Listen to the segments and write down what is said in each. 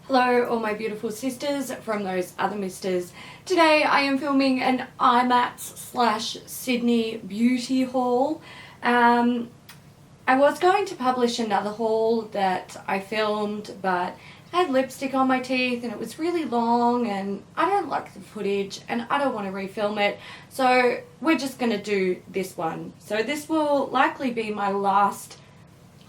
Hello all my beautiful sisters from those other misters. Today I am filming an Imats Sydney beauty haul. I was going to publish another haul that I filmed, but I had lipstick on my teeth and it was really long and I don't like the footage and I don't want to refilm it, so we're just going to do this one. So this will likely be my last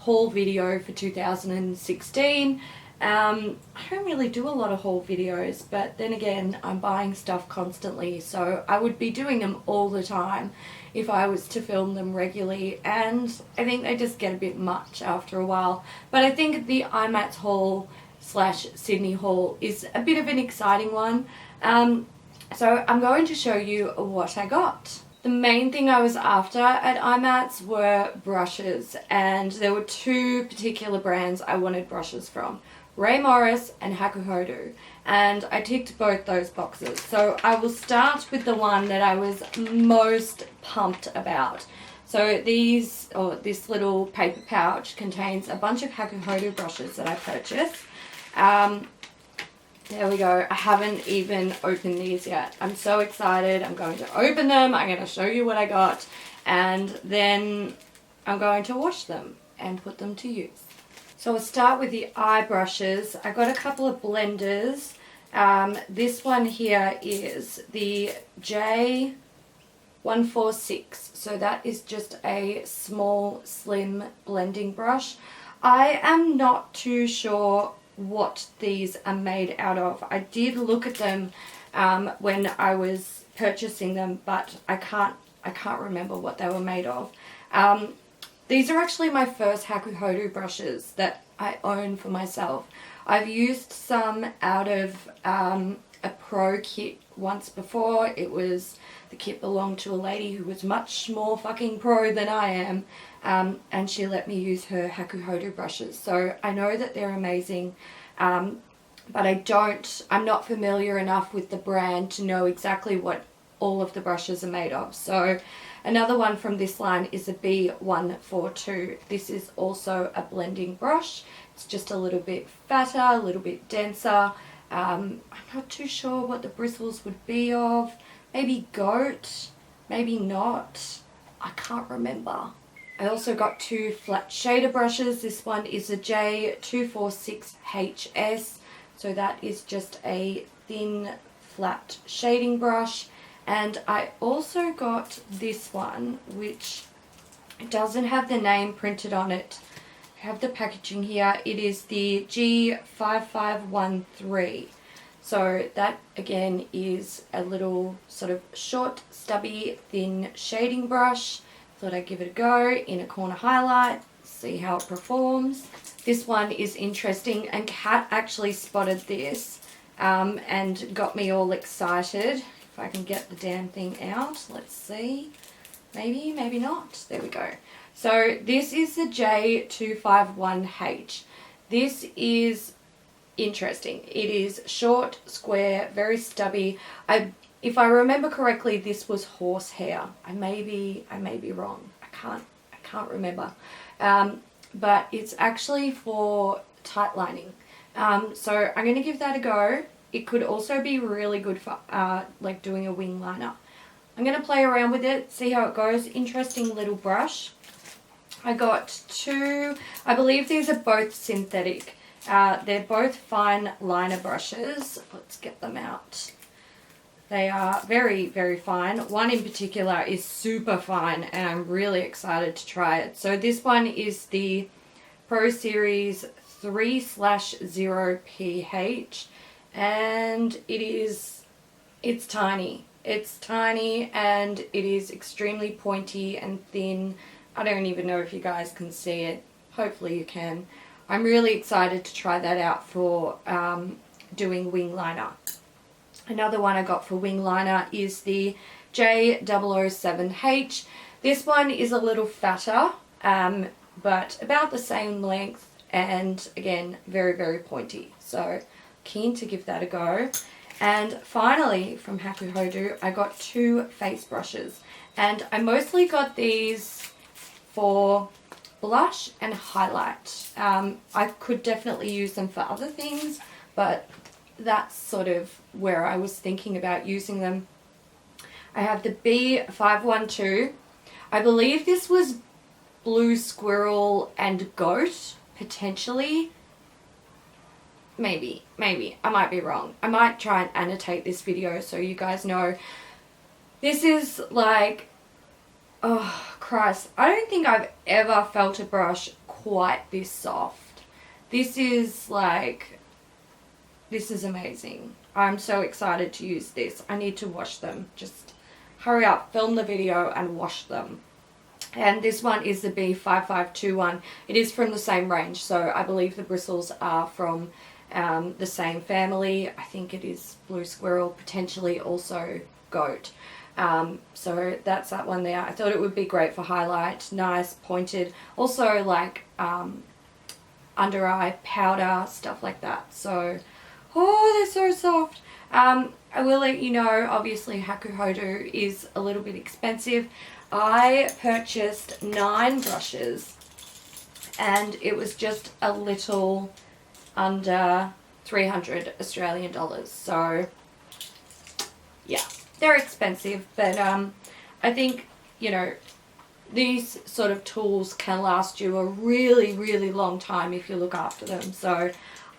haul video for 2016. I don't really do a lot of haul videos, but then again I'm buying stuff constantly, so I would be doing them all the time if I was to film them regularly, and I think they just get a bit much after a while. But I think the Imats haul slash Sydney haul is a bit of an exciting one, so I'm going to show you what I got. The main thing I was after at Imats were brushes, and there were two particular brands I wanted brushes from: Rae Morris and Hakuhodo, and I ticked both those boxes. So I will start with the one that I was most pumped about. So this little paper pouch contains a bunch of Hakuhodo brushes that I purchased. There we go. I haven't even opened these yet. I'm so excited. I'm going to open them. I'm going to show you what I got, and then I'm going to wash them and put them to use. So I'll start with the eye brushes. I got a couple of blenders. This one here is the J146. So that is just a small, slim blending brush. I am not too sure what these are made out of. I did look at them when I was purchasing them, but I can't remember what they were made of. These are actually my first Hakuhodo brushes that I own for myself. I've used some out of a pro kit once before. The kit belonged to a lady who was much more fucking pro than I am, and she let me use her Hakuhodo brushes. So I know that they're amazing, but I'm not familiar enough with the brand to know exactly what all of the brushes are made of. So another one from this line is a B142. This is also a blending brush. It's just a little bit fatter, a little bit denser. I'm not too sure what the bristles would be of. Maybe goat, maybe not. I can't remember. I also got two flat shader brushes. This one is a J246HS. So that is just a thin flat shading brush. And I also got this one, which doesn't have the name printed on it. I have the packaging here. It is the G5513. So that again is a little sort of short, stubby, thin shading brush. Thought I'd give it a go in a corner highlight, see how it performs. This one is interesting, and Kat actually spotted this and got me all excited. If I can get the damn thing out, let's see. Maybe, maybe not. There we go. So this is the J251H. This is interesting. It is short, square, very stubby. If I remember correctly, this was horsehair. I may be wrong. I can't remember. But it's actually for tight lining. So I'm going to give that a go. It could also be really good for like doing a wing liner. I'm going to play around with it, see how it goes. Interesting little brush. I got two, I believe these are both synthetic. They're both fine liner brushes. Let's get them out. They are very, very fine. One in particular is super fine and I'm really excited to try it. So this one is the Pro Series 3/0PH, and it's tiny. It's tiny and it is extremely pointy and thin. I don't even know if you guys can see it. Hopefully you can. I'm really excited to try that out for doing wing liner. Another one I got for wing liner is the J007H. This one is a little fatter, but about the same length, and again, very, very pointy. So keen to give that a go. And finally, from Hakuhodo, I got two face brushes. And I mostly got these for blush and highlight. I could definitely use them for other things, but that's sort of where I was thinking about using them. I have the B512. I believe this was blue squirrel and goat, potentially. Maybe. I might be wrong. I might try and annotate this video so you guys know. This is like, oh Christ, I don't think I've ever felt a brush quite this soft. This is like, this is amazing. I'm so excited to use this. I need to wash them. Just hurry up, film the video and wash them. And this one is the B5521. It is from the same range, so I believe the bristles are from the same family. I think it is blue squirrel, potentially also goat. So that's that one there. I thought it would be great for highlight, nice pointed, also like under eye powder, stuff like that. So, oh, they're so soft. I will let you know, obviously Hakuhodo is a little bit expensive. I purchased 9 brushes and it was just a little under 300 Australian dollars. So yeah, they're expensive, but I think, you know, these sort of tools can last you a really, really long time if you look after them. So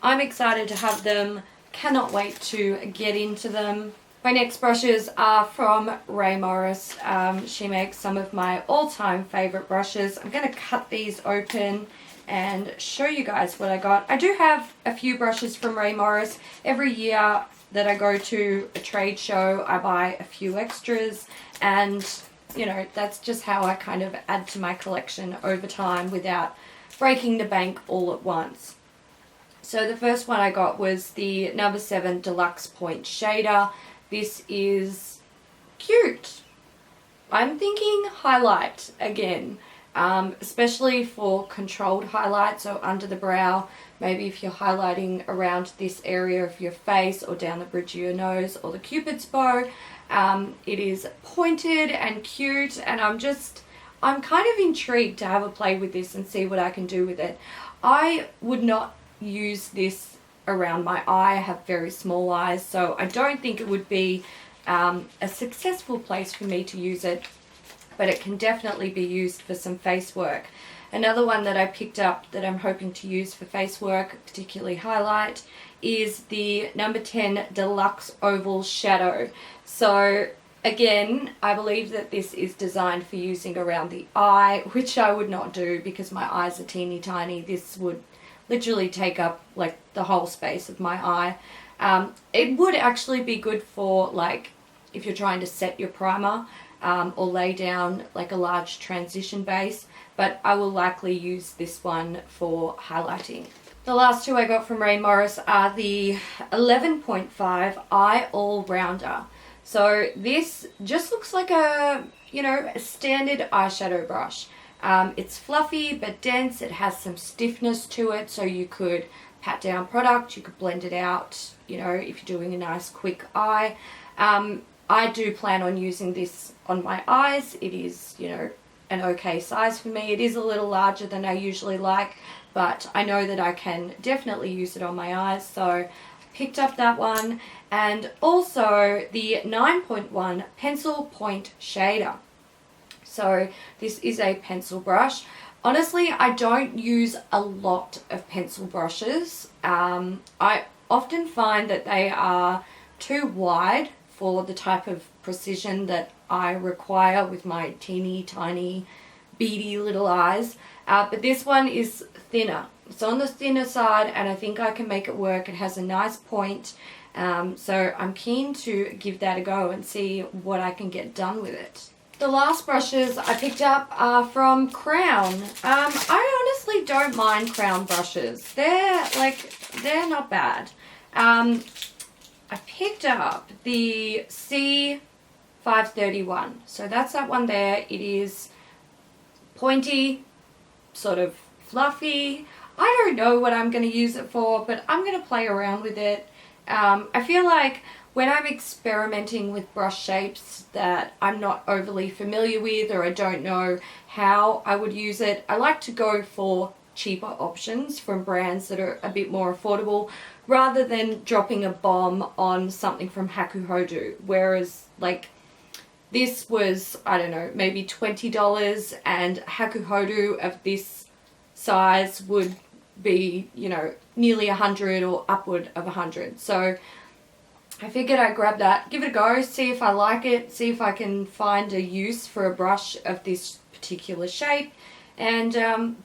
I'm excited to have them. Cannot wait to get into them. My next brushes are from Rae Morris. She makes some of my all-time favorite brushes. I'm going to cut these open and show you guys what I got. I do have a few brushes from Rae Morris. Every year that I go to a trade show, I buy a few extras, and you know, that's just how I kind of add to my collection over time without breaking the bank all at once. So the first one I got was the number 7 Deluxe Point Shader. This is cute. I'm thinking highlight again, especially for controlled highlight, so under the brow. Maybe if you're highlighting around this area of your face or down the bridge of your nose or the cupid's bow. It is pointed and cute, and I'm kind of intrigued to have a play with this and see what I can do with it. I would not use this around my eye. I have very small eyes, so I don't think it would be a successful place for me to use it, but it can definitely be used for some face work. Another one that I picked up that I'm hoping to use for face work, particularly highlight, is the number 10 Deluxe Oval Shadow. So again, I believe that this is designed for using around the eye, which I would not do because my eyes are teeny tiny. This would literally take up like the whole space of my eye. It would actually be good for like if you're trying to set your primer or lay down like a large transition base, but I will likely use this one for highlighting. The last two I got from Rae Morris are the 11.5 Eye All Rounder. So this just looks like a, you know, a standard eyeshadow brush. It's fluffy but dense. It has some stiffness to it, so you could pat down product, you could blend it out, you know, if you're doing a nice quick eye. I do plan on using this on my eyes. It is, you know, an okay size for me. It is a little larger than I usually like, but I know that I can definitely use it on my eyes, so I picked up that one. And also the 9.1 Pencil Point Shader. So this is a pencil brush. Honestly, I don't use a lot of pencil brushes. I often find that they are too wide for the type of precision that I require with my teeny tiny beady little eyes. But this one is thinner. It's on the thinner side, and I think I can make it work. It has a nice point. So I'm keen to give that a go and see what I can get done with it. The last brushes I picked up are from Crown. I honestly don't mind Crown brushes. They're not bad. I picked up the C531. So that's that one there. It is pointy, sort of fluffy. I don't know what I'm going to use it for, but I'm going to play around with it. I feel like when I'm experimenting with brush shapes that I'm not overly familiar with, or I don't know how I would use it, I like to go for cheaper options from brands that are a bit more affordable. rather than dropping a bomb on something from Hakuhodo. Whereas like this was, I don't know, maybe $20, and Hakuhodo of this size would be, you know, nearly 100 or upward of 100. So I figured I'd grab that, give it a go, see if I like it, see if I can find a use for a brush of this particular shape, and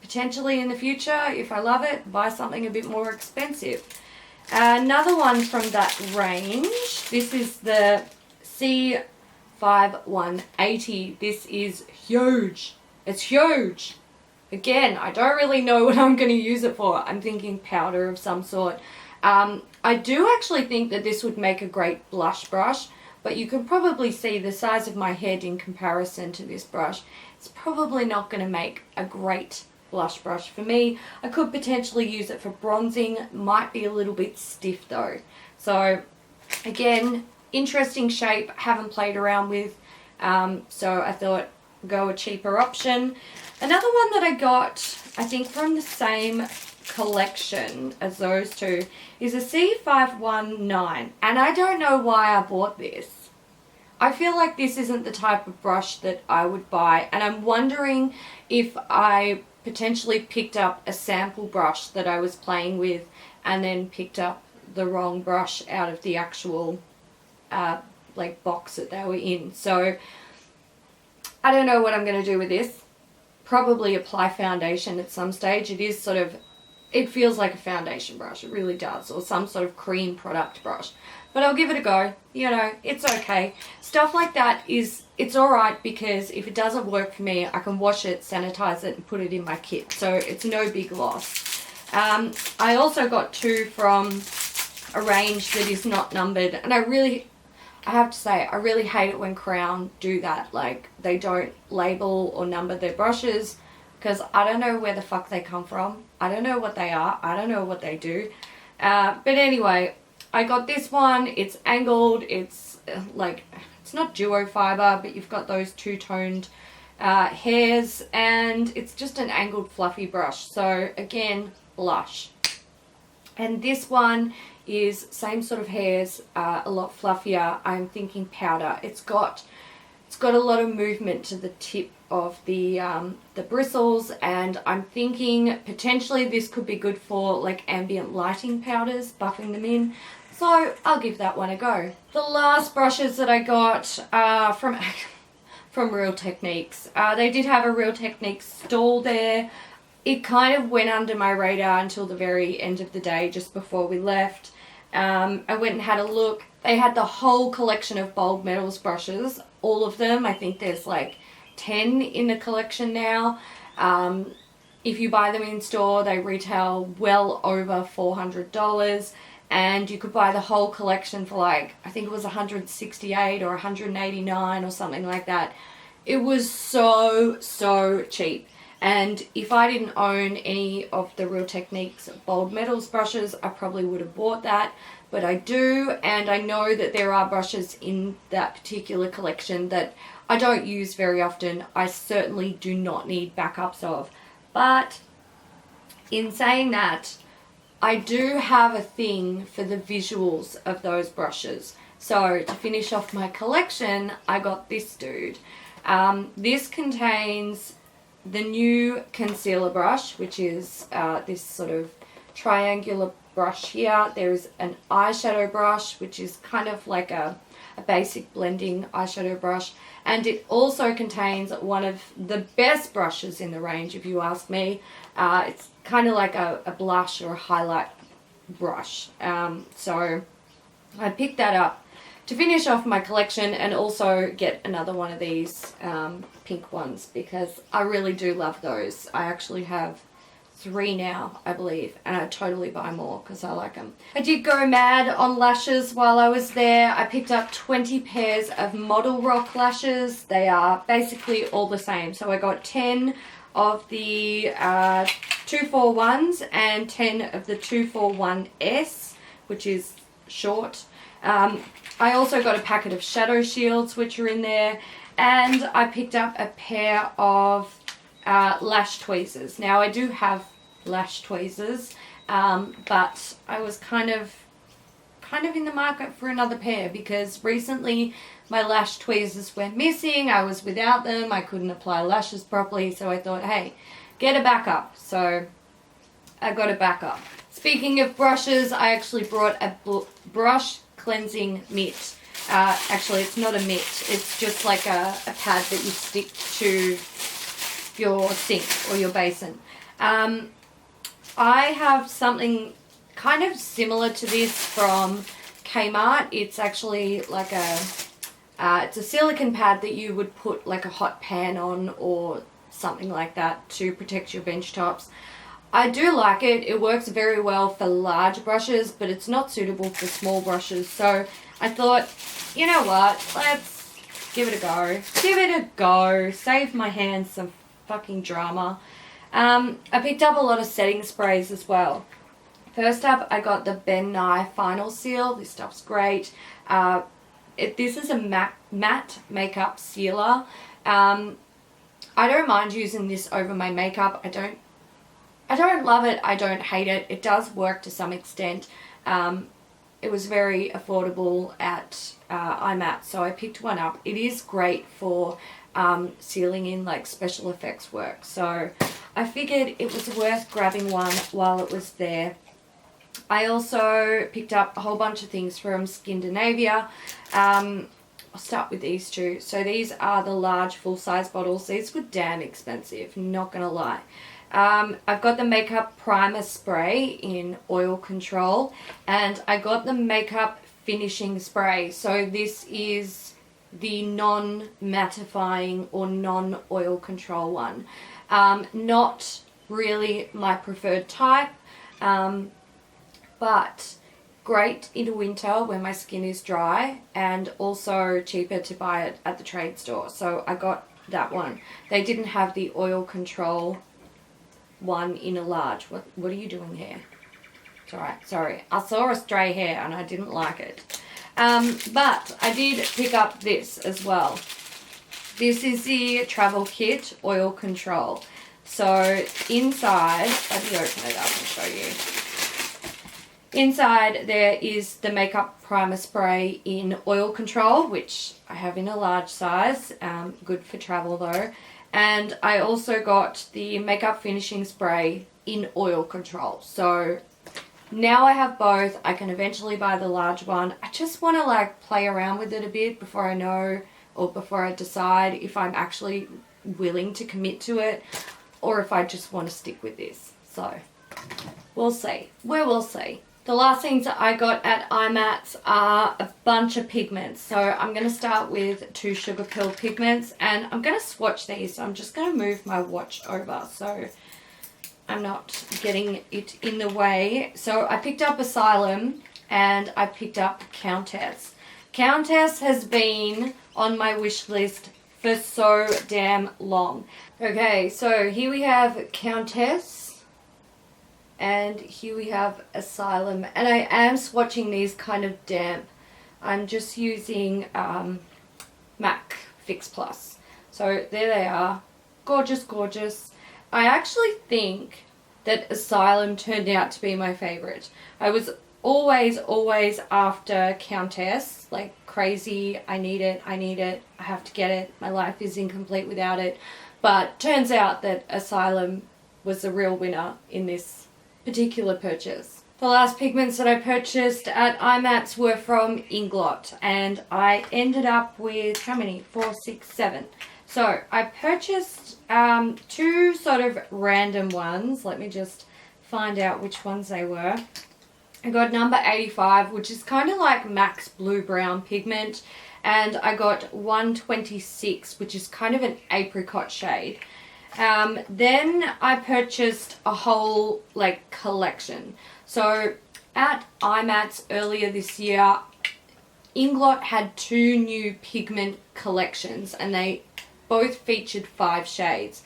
potentially in the future, if I love it, buy something a bit more expensive. Another one from that range, this is the C5180. This is huge. It's huge. Again, I don't really know what I'm going to use it for. I'm thinking powder of some sort. I do actually think that this would make a great blush brush, but you can probably see the size of my head in comparison to this brush. It's probably not going to make a great blush brush for me. I could potentially use it for bronzing. Might be a little bit stiff though. So again, interesting shape. Haven't played around with. So I thought go a cheaper option. Another one that I got, I think from the same collection as those two, is a C519, and I don't know why I bought this. I feel like this isn't the type of brush that I would buy, and I'm wondering if I potentially picked up a sample brush that I was playing with and then picked up the wrong brush out of the actual like box that they were in. So I don't know what I'm going to do with this. Probably apply foundation at some stage. It is sort of, it feels like a foundation brush, it really does, or some sort of cream product brush. But I'll give it a go, you know, it's okay. Stuff like that it's alright, because if it doesn't work for me, I can wash it, sanitize it, and put it in my kit. So it's no big loss. I also got two from a range that is not numbered, and I have to say, I really hate it when Crown do that. Like, they don't label or number their brushes, because I don't know where the fuck they come from. I don't know what they are. I don't know what they do. But anyway, I got this one. It's angled. It's like, it's not duo fiber, but you've got those two-toned hairs, and it's just an angled fluffy brush. So again, blush. And this one is same sort of hairs, a lot fluffier. I'm thinking powder. It's got a lot of movement to the tip of the bristles, and I'm thinking potentially this could be good for like ambient lighting powders, buffing them in. So I'll give that one a go. The last brushes that I got from Real Techniques. They did have a Real Techniques stall there. It kind of went under my radar until the very end of the day, just before we left. I went and had a look. They had the whole collection of Bold Metals brushes, all of them. I think there's like 10 in the collection now. If you buy them in store, they retail well over $400, and you could buy the whole collection for like, I think it was $168 or $189 or something like that. It was so cheap. And if I didn't own any of the Real Techniques Bold Metals brushes, I probably would have bought that. But I do, and I know that there are brushes in that particular collection that I don't use very often. I certainly do not need backups of. But in saying that, I do have a thing for the visuals of those brushes. So to finish off my collection, I got this dude. This contains the new concealer brush, which is this sort of triangular brush here. There's an eyeshadow brush, which is kind of like a basic blending eyeshadow brush, and it also contains one of the best brushes in the range, if you ask me. It's kind of like a blush or a highlight brush. So I picked that up to finish off my collection, and also get another one of these pink ones, because I really do love those. I actually have 3 now, I believe, and I'd totally buy more because I like them. I did go mad on lashes while I was there. I picked up 20 pairs of Model Rock lashes. They are basically all the same. So I got 10 of the 241s and 10 of the 241S, which is short. I also got a packet of shadow shields, which are in there, and I picked up a pair of lash tweezers. Now I do have lash tweezers, but I was kind of in the market for another pair because recently my lash tweezers went missing. I was without them. I couldn't apply lashes properly, so I thought, hey, get a backup. So I got a backup. Speaking of brushes, I actually brought a brush cleansing mitt. Actually, it's not a mitt. It's just like a pad that you stick to your sink or your basin. I have something kind of similar to this from Kmart. It's actually like it's a silicone pad that you would put like a hot pan on or something like that to protect your bench tops. I do like it. It works very well for large brushes, but it's not suitable for small brushes. So I thought, you know what, let's give it a go. Give it a go. Save my hands some fucking drama. I picked up a lot of setting sprays as well. First up, I got the Ben Nye Final Seal. This stuff's great. This is a matte makeup sealer. I don't mind using this over my makeup. I don't love it. I don't hate it. It does work to some extent. It was very affordable at Imats, so I picked one up. It is great for sealing in like special effects work. So I figured it was worth grabbing one while it was there. I also picked up a whole bunch of things from Skindinavia. I'll start with these two. So these are the large full-size bottles. These were damn expensive, not gonna lie. I've got the makeup primer spray in oil control, and I got the makeup finishing spray. So this is the non-mattifying or non-oil control one. Not really my preferred type, but great in winter when my skin is dry, and also cheaper to buy it at the trade store. So I got that one. They didn't have the oil control one in a large. What are you doing here? It's alright, sorry. I saw a stray hair and I didn't like it. But I did pick up this as well. This is the travel kit oil control. So inside, let me open it up and show you. Inside there is the makeup primer spray in oil control, which I have in a large size, good for travel though. And I also got the makeup finishing spray in oil control. So now I have both. I can eventually buy the large one. I just want to like play around with it a bit before I know, or before I decide if I'm actually willing to commit to it, or if I just want to stick with this. So we'll see. We will see. The last things that I got at Imats are a bunch of pigments. So I'm going to start with 2 Sugarpill pigments, and I'm going to swatch these. So I'm just going to move my watch over so I'm not getting it in the way. So I picked up Asylum and I picked up Countess. Countess has been on my wish list for so damn long. Okay, so here we have Countess. And here we have Asylum, and I am swatching these kind of damp. I'm just using MAC Fix Plus. So there they are. Gorgeous, gorgeous. I actually think that Asylum turned out to be my favorite. I was always after Countess, like crazy. I need it, I have to get it. My life is incomplete without it. But turns out that Asylum was the real winner in this particular purchase. The last pigments that I purchased at Imats were from Inglot, and I ended up with how many? 4, 6, 7. So I purchased 2 sort of random ones. Let me just find out which ones they were. I got number 85, which is kind of like MAC's blue brown pigment, and I got 126, which is kind of an apricot shade. Then I purchased a whole like collection. So at Imats earlier this year, Inglot had 2 new pigment collections, and they both featured 5 shades.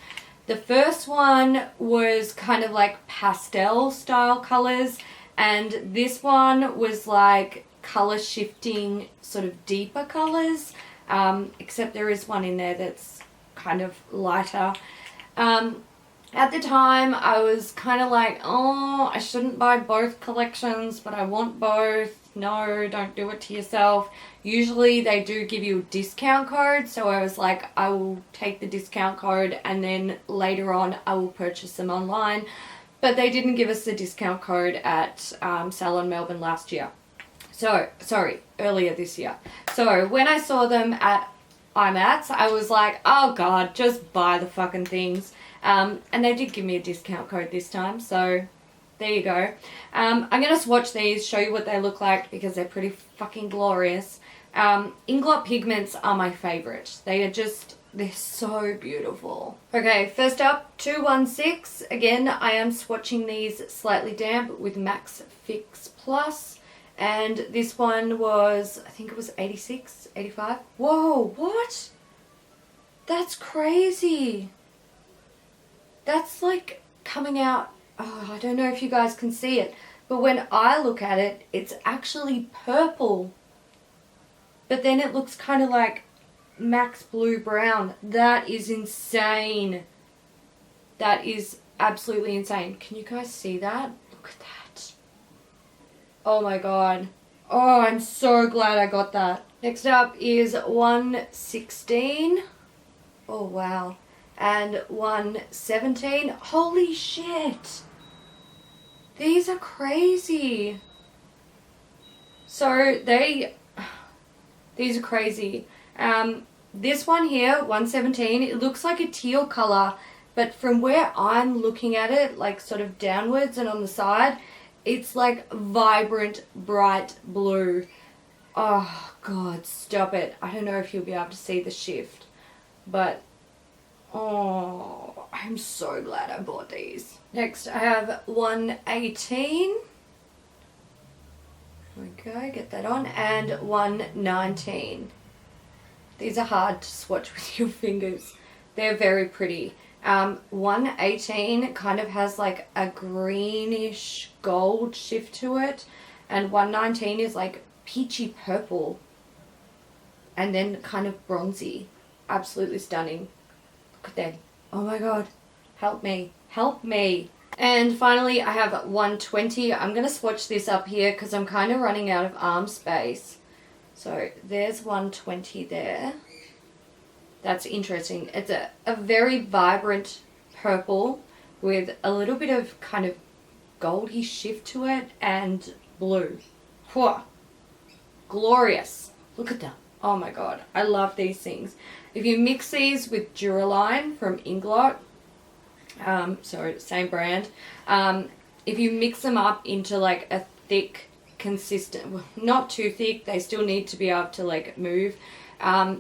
The first one was kind of like pastel style colors, and this one was like color shifting sort of deeper colors, except there is one in there that's kind of lighter. At the time, I was kind of like, oh, I shouldn't buy both collections, but I want both. No, don't do it to yourself. Usually they do give you a discount code, so I was like, I will take the discount code and then later on I will purchase them online. But they didn't give us the discount code at Salon Melbourne last year. So, sorry, earlier this year. So when I saw them at Imats, I was like, oh God, just buy the fucking things. And they did give me a discount code this time, so there you go. I'm going to swatch these, show you what they look like because they're pretty fucking glorious. Inglot pigments are my favourite. They're so beautiful. Okay, first up, 216. Again, I am swatching these slightly damp with Max Fix Plus. And this one was, I think it was 86, 85. Whoa, what? That's crazy. That's like coming out, oh, I don't know if you guys can see it, but when I look at it, it's actually purple. But then it looks kind of like Max Blue Brown. That is insane. That is absolutely insane. Can you guys see that? Look at that. Oh my God. Oh, I'm so glad I got that. Next up is 116. Oh wow. And 117. Holy shit. These are crazy. So these are crazy. This one here, 117, it looks like a teal color, but from where I'm looking at it, like sort of downwards and on the side, it's like vibrant, bright blue. Oh God, stop it. I don't know if you'll be able to see the shift, but oh, I'm so glad I bought these. Next I have 118. Okay, get that on. And 119. These are hard to swatch with your fingers. They're very pretty. 118 kind of has like a greenish gold shift to it. And 119 is like peachy purple. And then kind of bronzy. Absolutely stunning. Look at that. Oh my God. Help me. Help me. And finally, I have 120. I'm going to swatch this up here because I'm kind of running out of arm space. So there's 120 there. That's interesting. It's a very vibrant purple with a little bit of kind of goldy shift to it and blue. Whew. Glorious. Look at them. Oh my God. I love these things. If you mix these with Duraline from Inglot, sorry, same brand. If you mix them up into like a thick, consistent, well, not too thick, they still need to be able to like move.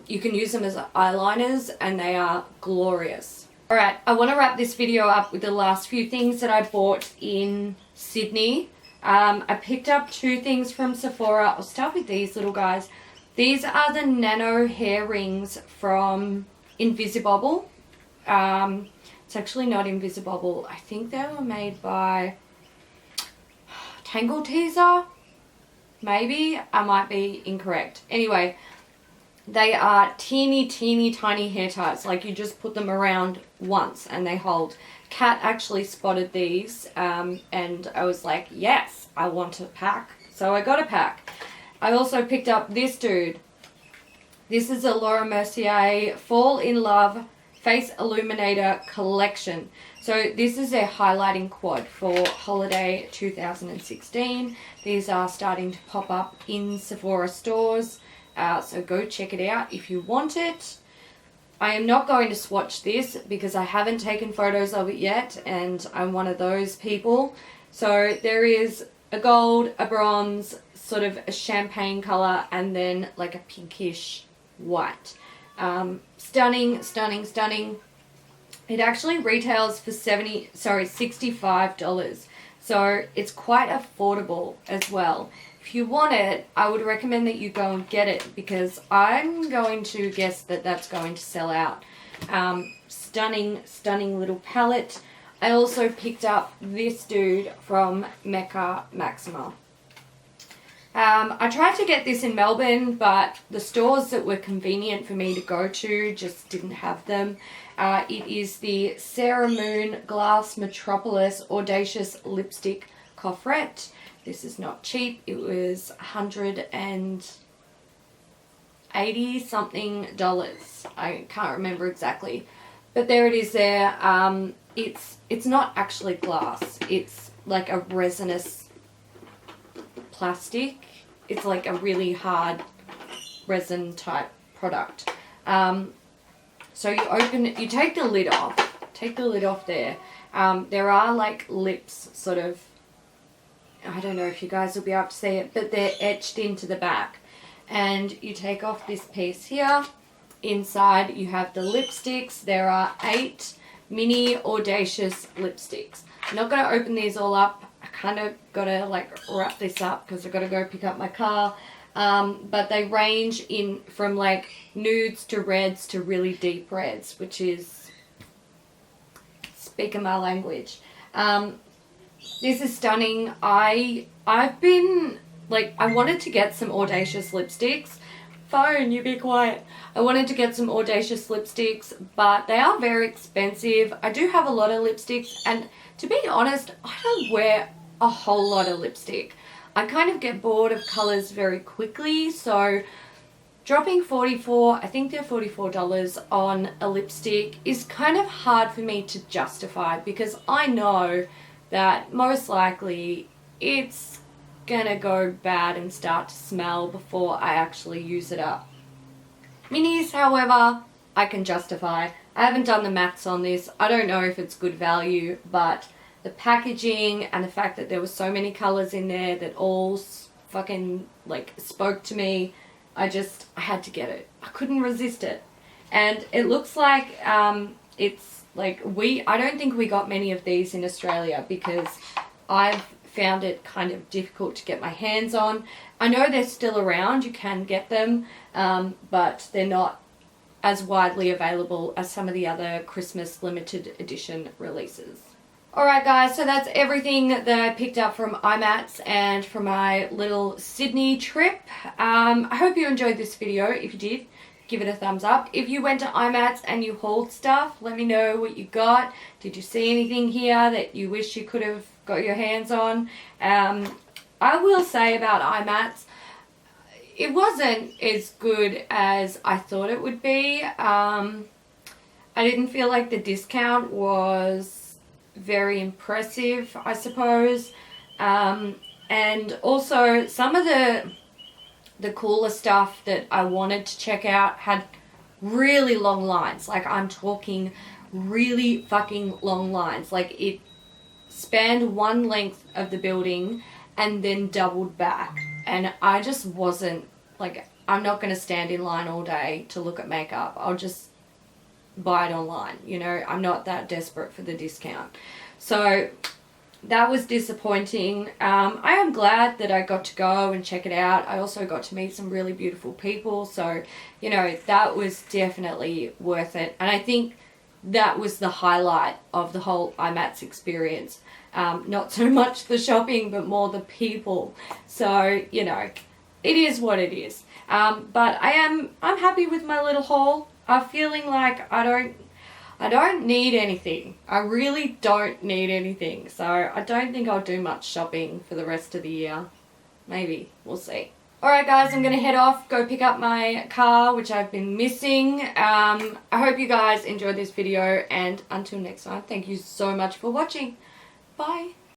You can use them as eyeliners and they are glorious. Alright, I want to wrap this video up with the last few things that I bought in Sydney. I picked up 2 things from Sephora. I'll start with these little guys. These are the nano hair rings from Invisibobble. It's actually not Invisibobble. I think they were made by Tangle Teaser. Maybe. I might be incorrect. Anyway, they are teeny tiny hair ties. Like you just put them around once and they hold. Kat actually spotted these and I was like, yes, I want a pack. So I got a pack. I also picked up this dude. This is a Laura Mercier Fall in Love Face Illuminator Collection. So this is their highlighting quad for holiday 2016. These are starting to pop up in Sephora stores. So go check it out if you want it. I am not going to swatch this because I haven't taken photos of it yet and I'm one of those people. So there is a gold, a bronze, sort of a champagne color, and then like a pinkish white. Stunning. It actually retails for $65. So it's quite affordable as well. If you want it, I would recommend that you go and get it because I'm going to guess that that's going to sell out. Stunning little palette. I also picked up this dude from Mecca Maxima. I tried to get this in Melbourne, but the stores that were convenient for me to go to just didn't have them. It is the Sarah Moon Glass Metropolis Audacious Lipstick Coffret. This is not cheap. It was $180 something. I can't remember exactly. But there it is there. It's not actually glass. It's like a resinous plastic. It's like a really hard resin type product. So you open it, you take the lid off. Take the lid off there. There are like lips sort of, I don't know if you guys will be able to see it, but they're etched into the back. And you take off this piece here. Inside you have the lipsticks. There are 8 mini audacious lipsticks. I'm not going to open these all up. I kind of got to like wrap this up because I've got to go pick up my car. But they range in from like nudes to reds to really deep reds, which is speaking my language. This is stunning. I've been like, I wanted to get some audacious lipsticks. Phone, you be quiet. I wanted to get some audacious lipsticks, but they are very expensive. I do have a lot of lipsticks, and to be honest, I don't wear a whole lot of lipstick. I kind of get bored of colors very quickly, so dropping I think they're $44 on a lipstick is kind of hard for me to justify, because I know that most likely it's gonna go bad and start to smell before I actually use it up. Minis, however, I can justify. I haven't done the maths on this. I don't know if it's good value, but the packaging and the fact that there were so many colors in there that all fucking like spoke to me, I had to get it. I couldn't resist it. And it looks like it's like I don't think we got many of these in Australia, because I've found it kind of difficult to get my hands on. I know they're still around, you can get them, but they're not as widely available as some of the other Christmas limited edition releases. Alright guys, so that's everything that I picked up from Imats and from my little Sydney trip. I hope you enjoyed this video. If you did, give it a thumbs up. If you went to Imats and you hauled stuff, let me know what you got. Did you see anything here that you wish you could have got your hands on? I will say about Imats, it wasn't as good as I thought it would be. I didn't feel like the discount was very impressive, I suppose. And also some of the cooler stuff that I wanted to check out had really long lines. Like, I'm talking really fucking long lines. Like, it spanned one length of the building and then doubled back. And I just wasn't, like, I'm not going to stand in line all day to look at makeup. I'll just buy it online, you know. I'm not that desperate for the discount. So that was disappointing. I am glad that I got to go and check it out. I also got to meet some really beautiful people, so you know, that was definitely worth it. And I think that was the highlight of the whole Imats experience. Not so much the shopping, but more the people. So you know, it is what it is. But I'm happy with my little haul. I'm feeling like I don't need anything. I really don't need anything. So I don't think I'll do much shopping for the rest of the year. Maybe. We'll see. Alright guys, I'm going to head off, go pick up my car, which I've been missing. I hope you guys enjoyed this video, and until next time, thank you so much for watching. Bye.